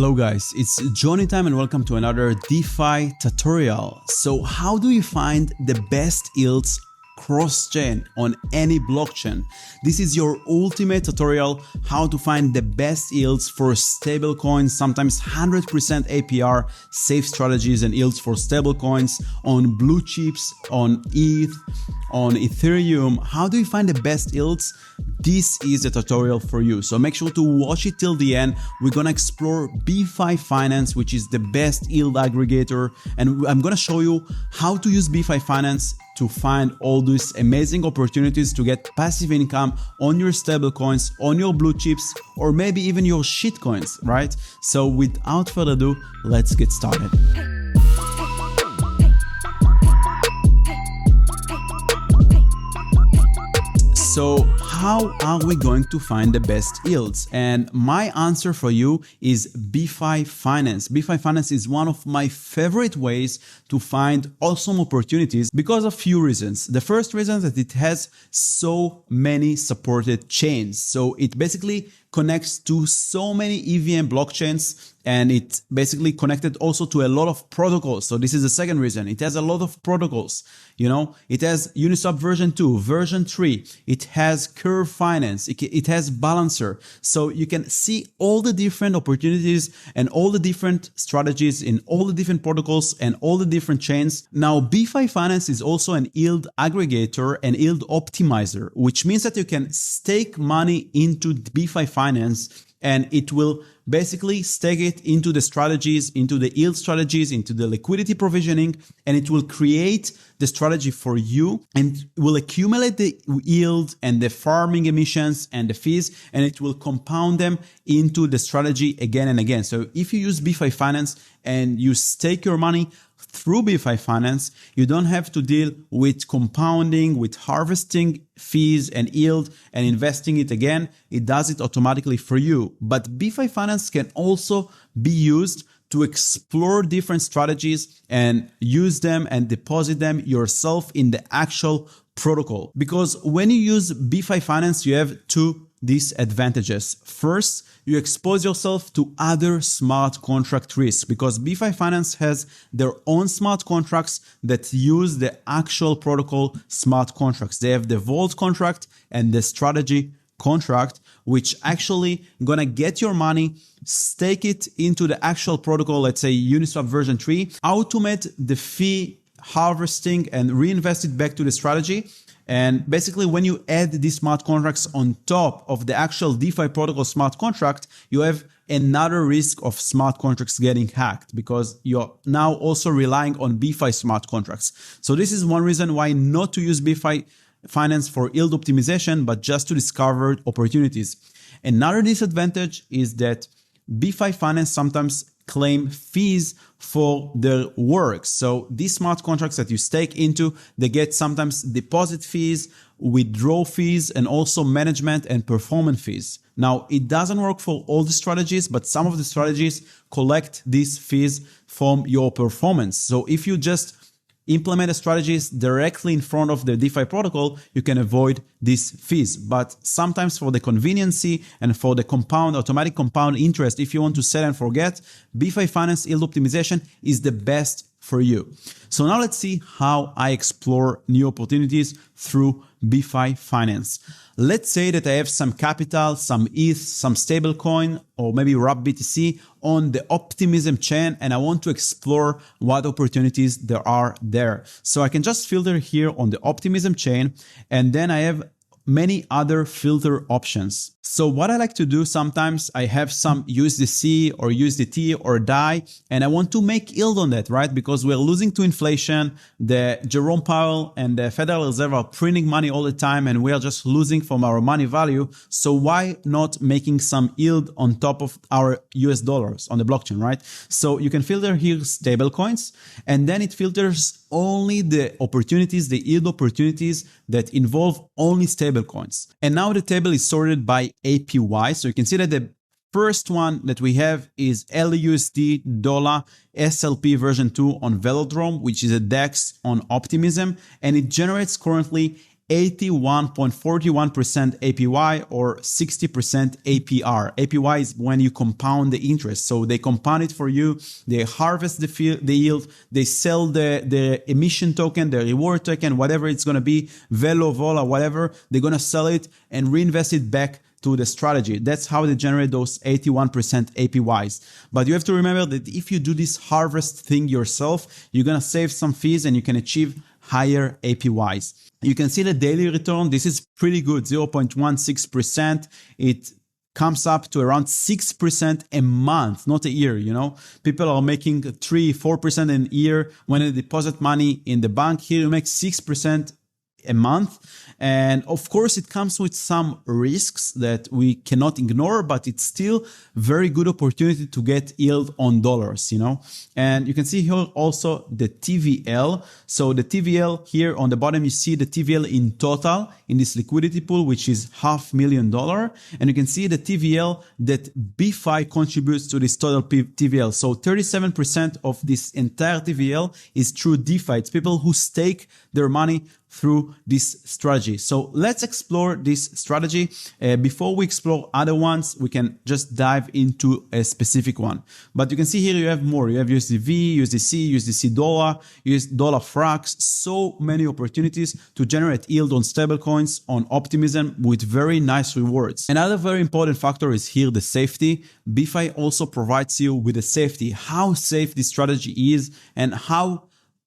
Hello guys, it's Johnny time and welcome to another DeFi tutorial. So how do you find the best yields cross-chain on any blockchain? This is your ultimate tutorial how to find the best yields for stablecoins, sometimes 100% APR, safe strategies and yields for stablecoins on blue chips, on ETH, on Ethereum. How do you find the best yields? This is a tutorial for you. So make sure to watch it till the end. We're gonna explore Beefy Finance, which is the best yield aggregator. And I'm gonna show you how to use Beefy Finance to find all these amazing opportunities to get passive income on your stablecoins, on your blue chips, or maybe even your shitcoins, right? So without further ado, let's get started. So how are we going to find the best yields? And my answer for you is Beefy Finance. Beefy Finance is one of my favorite ways to find awesome opportunities because of few reasons. The first reason is that it has so many supported chains. So it basically connects to so many EVM blockchains, and it basically connected also to a lot of protocols. So this is the second reason. It has a lot of protocols. You know, it has Uniswap version 2, version 3. It has Curve Finance. It has Balancer. So you can see all the different opportunities and all the different strategies in all the different protocols and all the different chains. Now, Beefy Finance is also an yield aggregator and yield optimizer, which means that you can stake money into Beefy Finance, and it will basically stake it into the strategies, into the yield strategies, into the liquidity provisioning, and it will create the strategy for you and will accumulate the yield and the farming emissions and the fees, and it will compound them into the strategy again and again. So if you use Beefy Finance and you stake your money through Beefy Finance, you don't have to deal with compounding, with harvesting fees and yield and investing it again. It does it automatically for you. But Beefy Finance can also be used to explore different strategies and use them and deposit them yourself in the actual protocol. Because when you use Beefy Finance, you have two disadvantages. First, you expose yourself to other smart contract risks because Beefy Finance has their own smart contracts that use the actual protocol smart contracts. They have the Vault contract and the strategy contract, which actually gonna get your money, stake it into the actual protocol, let's say Uniswap version 3, automate the fee harvesting and reinvest it back to the strategy. And basically, when you add these smart contracts on top of the actual DeFi protocol smart contract, you have another risk of smart contracts getting hacked because you're now also relying on Beefy smart contracts. So this is one reason why not to use Beefy Finance for yield optimization, but just to discover opportunities. Another disadvantage is that Beefy Finance sometimes claim fees for their work. So these smart contracts that you stake into, they get sometimes deposit fees, withdrawal fees, and also management and performance fees. Now, it doesn't work for all the strategies, but some of the strategies collect these fees from your performance. So if you just implement the strategies directly in front of the DeFi protocol, you can avoid these fees. But sometimes for the conveniency and for the automatic compound interest, if you want to set and forget, Beefy Finance yield optimization is the best for you. So now let's see how I explore new opportunities through Beefy Finance. Let's say that I have some capital, some ETH, some stablecoin, or maybe wrap BTC on the Optimism chain, and I want to explore what opportunities there are there. So I can just filter here on the Optimism chain, and then I have many other filter options. So what I like to do sometimes, I have some USDC or USDT or DAI, and I want to make yield on that, right? Because we're losing to inflation. The Jerome Powell and the Federal Reserve are printing money all the time, and we are just losing from our money value. So why not making some yield on top of our US dollars on the blockchain, right? So you can filter here stable coins, and then it filters only the opportunities, the yield opportunities that involve only stable coins. And now the table is sorted by APY. So you can see that the first one that we have is LUSD dollar SLP version 2 on Velodrome, which is a DEX on Optimism, and it generates currently 81.41% APY or 60% APR. APY is when you compound the interest. So they compound it for you, they harvest the yield, they sell the emission token, the reward token, whatever it's going to be, Velo, Vola, whatever, they're going to sell it and reinvest it back to the strategy. That's how they generate those 81% APYs. But you have to remember that if you do this harvest thing yourself, you're going to save some fees and you can achieve higher APYs. You can see the daily return. This is pretty good, 0.16%. It comes up to around 6% a month, not a year, you know. People are making 3-4% a year when they deposit money in the bank. Here you make 6% a month. And of course, it comes with some risks that we cannot ignore, but it's still very good opportunity to get yield on dollars, you know. And you can see here also the TVL. So the TVL here on the bottom, you see the TVL in total in this liquidity pool, which is $500,000. And you can see the TVL that Beefy contributes to this total TVL. So 37% of this entire TVL is through DeFi. It's people who stake their money through this strategy. So let's explore this strategy. Before we explore other ones, we can just dive into a specific one. But you can see here you have more. You have USDV, USDC, USDC dollar, US dollar frax, so many opportunities to generate yield on stablecoins, on optimism with very nice rewards. Another very important factor is here the safety. Beefy also provides you with the safety, how safe this strategy is and how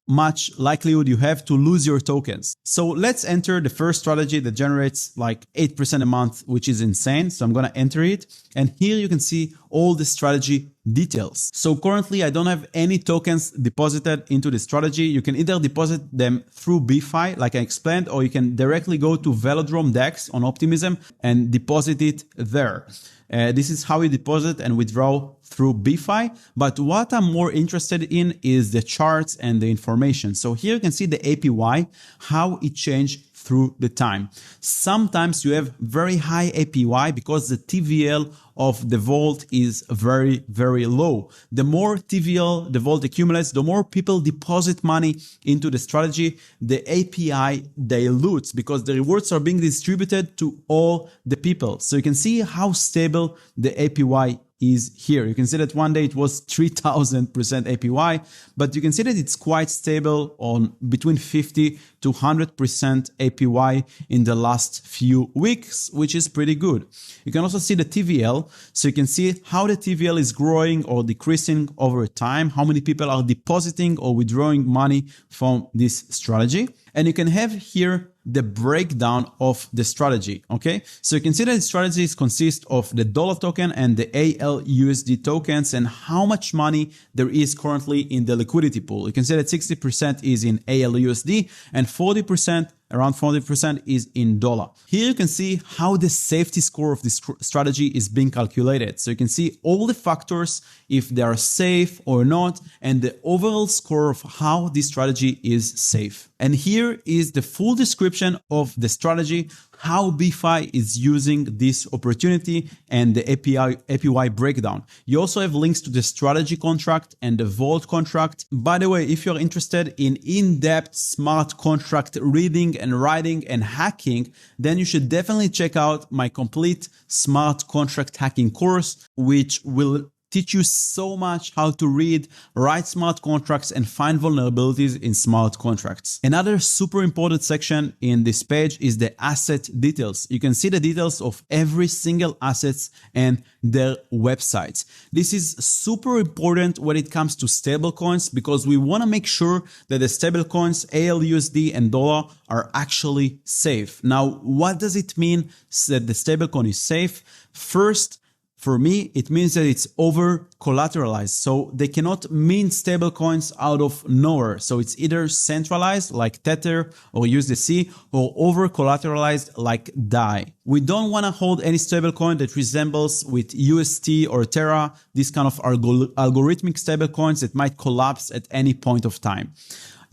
much likelihood you have to lose your tokens. So let's enter the first strategy that generates like 8% a month, which is insane. So I'm going to enter it. And here you can see all the strategy details. So currently I don't have any tokens deposited into the strategy. You can either deposit them through Beefy, like I explained, or you can directly go to Velodrome DEX on Optimism and deposit it there. This is how you deposit and withdraw through Beefy. But what I'm more interested in is the charts and the information. So here you can see the APY, how it changed through the time. Sometimes you have very high APY because the TVL of the vault is very, very low. The more TVL the vault accumulates, the more people deposit money into the strategy, the API dilutes because the rewards are being distributed to all the people. So you can see how stable the APY is here. You can see that one day it was 3000% APY, but you can see that it's quite stable on between 50 to 100% APY in the last few weeks, which is pretty good. You can also see the TVL. So you can see how the TVL is growing or decreasing over time, how many people are depositing or withdrawing money from this strategy. And you can have here the breakdown of the strategy, okay? So you can see that the strategies consist of the dollar token and the ALUSD tokens and how much money there is currently in the liquidity pool. You can see that 60% is in ALUSD and 40%, around 40% is in dollar. Here you can see how the safety score of this strategy is being calculated. So you can see all the factors, if they are safe or not, and the overall score of how this strategy is safe. And here is the full description of the strategy, how Beefy is using this opportunity and the APY breakdown. You also have links to the strategy contract and the vault contract. By the way, if you're interested in in-depth smart contract reading and writing and hacking, then you should definitely check out my complete smart contract hacking course, which will teach you so much how to read, write smart contracts, and find vulnerabilities in smart contracts. Another super important section in this page is the asset details. You can see the details of every single assets and their websites. This is super important when it comes to stablecoins because we want to make sure that the stablecoins, ALUSD and dollar, are actually safe. Now, what does it mean that the stablecoin is safe? First, for me, it means that it's over collateralized. So they cannot mint stablecoins out of nowhere. So it's either centralized like Tether or USDC or over collateralized like DAI. We don't want to hold any stablecoin that resembles with UST or Terra, these kind of algorithmic stablecoins that might collapse at any point of time.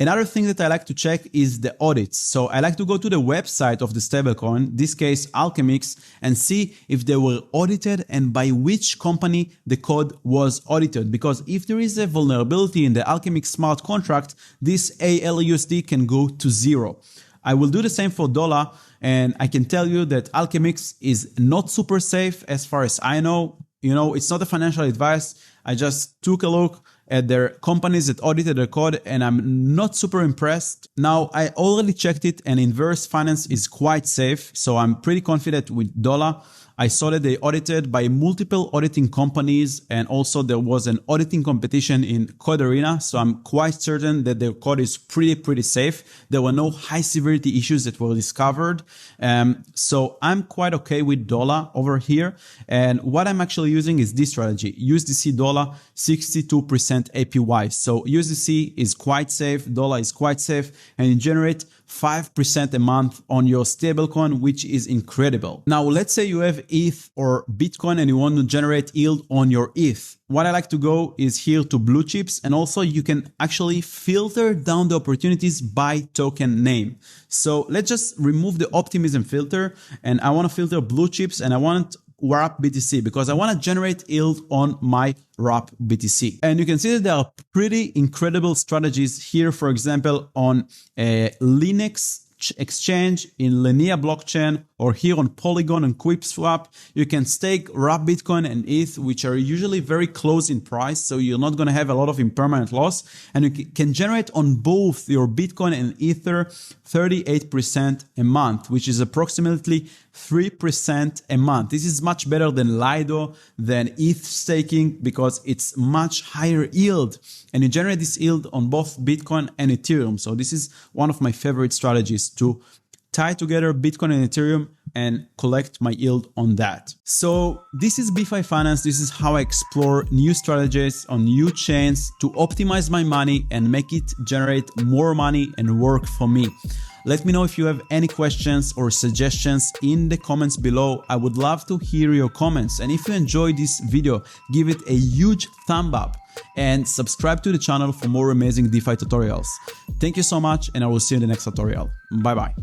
Another thing that I like to check is the audits. So I like to go to the website of the stablecoin, this case Alchemix, and see if they were audited and by which company the code was audited. Because if there is a vulnerability in the Alchemix smart contract, this ALUSD can go to zero. I will do the same for dollar, and I can tell you that Alchemix is not super safe as far as I know. You know, it's not a financial advice. I just took a look at their companies that audited their code, and I'm not super impressed. Now, I already checked it, and Inverse Finance is quite safe, so I'm pretty confident with dollar. I saw that they audited by multiple auditing companies, and also there was an auditing competition in Code Arena, so I'm quite certain that their code is pretty safe. There were no high severity issues that were discovered. So I'm quite okay with dollar over here. And what I'm actually using is this strategy, USDC dollar, 62% APY. So USDC is quite safe, dollar is quite safe, and you generate 5% a month on your stablecoin, which is incredible. Now, let's say you have ETH or Bitcoin and you want to generate yield on your ETH. What I like to go is here to blue chips, and also you can actually filter down the opportunities by token name. So let's just remove the optimism filter, and I want to filter blue chips, and I want wrap BTC because I want to generate yield on my wrap BTC. And you can see that there are pretty incredible strategies here. For example, on a Linux exchange, in Linea blockchain, or here on Polygon and QuipSwap, you can stake wrap Bitcoin and ETH, which are usually very close in price, so you're not going to have a lot of impermanent loss, and you can generate on both your Bitcoin and Ether 38% a month, which is approximately 3% a month. This is much better than Lido, than ETH staking, because it's much higher yield, and you generate this yield on both Bitcoin and Ethereum. So this is one of my favorite strategies, to tie together Bitcoin and Ethereum and collect my yield on that. So this is Beefy Finance. This is how I explore new strategies on new chains to optimize my money and make it generate more money and work for me. Let me know if you have any questions or suggestions in the comments below. I would love to hear your comments. And if you enjoyed this video, give it a huge thumb up and subscribe to the channel for more amazing DeFi tutorials. Thank you so much, and I will see you in the next tutorial. Bye bye.